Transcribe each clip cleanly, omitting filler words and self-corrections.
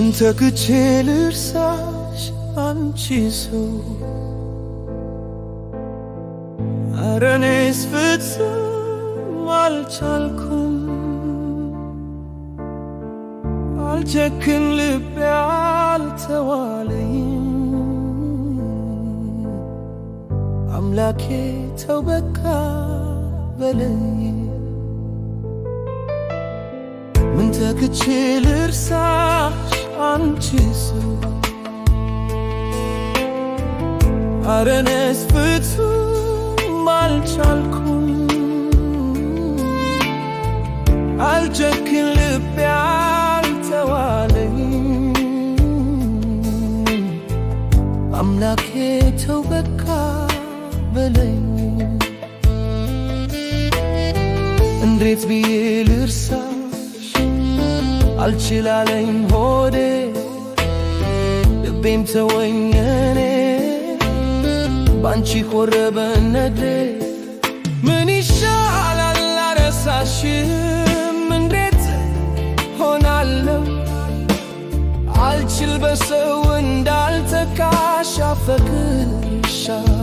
ምን ተክቼ ልርሳሽ አንቺ ሰው ኧረ እኔስ ፍጹም አልቻልኩም አልጨክን ልቤ አልተዋለኝም አምላኬ ተው በቃ በለኝ ምን ተክቼ ልርሳሽ አንቺ ሰው ኧረ እኔስ ፍጹም አልቻልኩም አልጨክን ልቤ አልተዋለኝም አምላኬ ተው በቃ በለኝ እንዴት ብዬ ልርሳሽ አልችላለኝ ሆዴ ልቤም ተወኝ እኔ ባንቺ ኮረበ ነዴ ምን ይሻላል አልረሳሽም እንዴት ሆናለሁ አልችል በሰው እንዳልተካሽ አፈቅርሻለሁ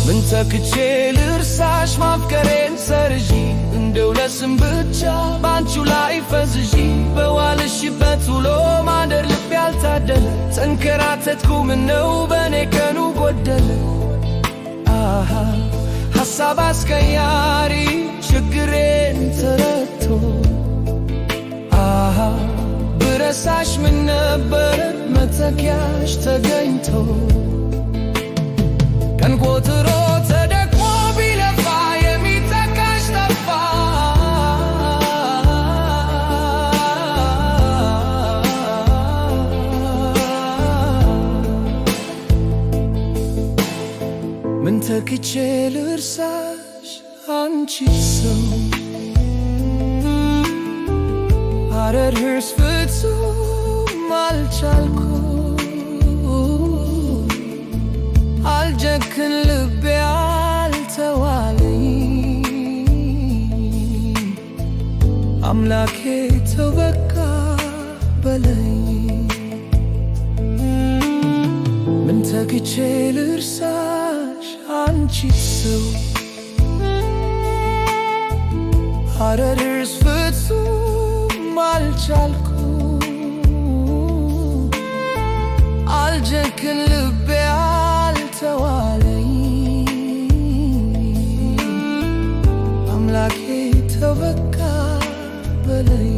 ምን ተክቼ ልርሳሽ ማፍቀሬን ሰርዢ እንደው ለስም ብቻ ባንቺው ላይ ፈዝዢ በዋልሽበት ውሎ ማደር ልቤ ያልታደለ ተንከራተትኩ ምነው በኔ ቀኑ ጎደለ አሃ ሐሳብ አስቀያሪ ችግሬን ተረድቶ አሃ ብረሳሽ ምን ነበር መተኪያሽ ተገኝቶ ቀን ቆጥሮ ተደክሞ ቢለፋ የሚተካሽ ጠፋ ምን ተክቼ ልርሳሽ አንቺ ሰው ኧረ እኔስ ፍጹም አልቻልኩም አልጨክን ልቤ አልተዋለኝም አምላኬ ተው በቃ በለኝ ምን ተክቼ ልርሳሽ አንቺ ሰው ኧረ እኔስ ፍጹም አልቻልኩም አልጨክን ልቤ አልተዋለኝም አምላኬ ተው በቃ በለኝ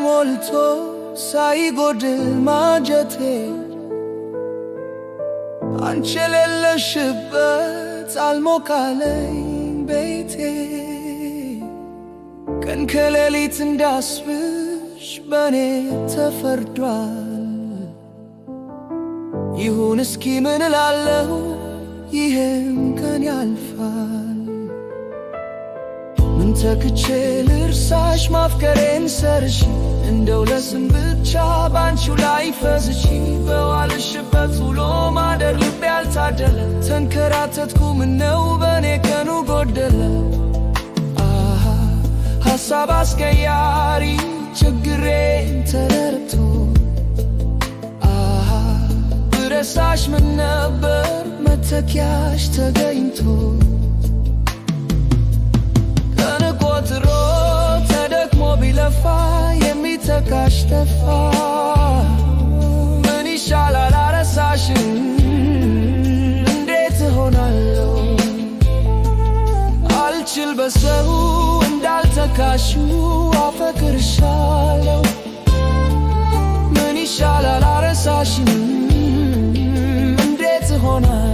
ሞልቶ ሳይጎድል ማጀቴ አንቺ የሌለሽበት አልሞቃለኝ ቤቴ ቀን ከሌሊት እንዳስብሽ በኔ ተፈርዷል ይሁን እስኪ ምን እላለሁ ይሄም ቀን ያልፋል ምን ተክቼ ልርሳሽ ማፍቀሬን ሰርሺ እንደው ለስም ብቻ ባንቺው ላይ ፈዝሺ በዋልሽበት ውሎ ማደር ልቤ ያልታደለ ተንከራተትኩ ምነው በኔ ቀኑ ጎደለ አሃ ሐሳብ አስቀያሪ ችግሬን ተረድቶ አሃ ብረሳሽ ምን ነበር መተኪያሽ ተገኝቶ ቀን ቆጥሮ ተደክሞ ቢለፋ የሚተካሽ ጠፋ ምን ይሻላል አልረሳሽም እንዴት ሆናለሁ አልችል በሰው እንዳልተካሽ አፈቅርሻለሁ ምን ይሻላል አልረሳሽም እንዴት ሆናለሁ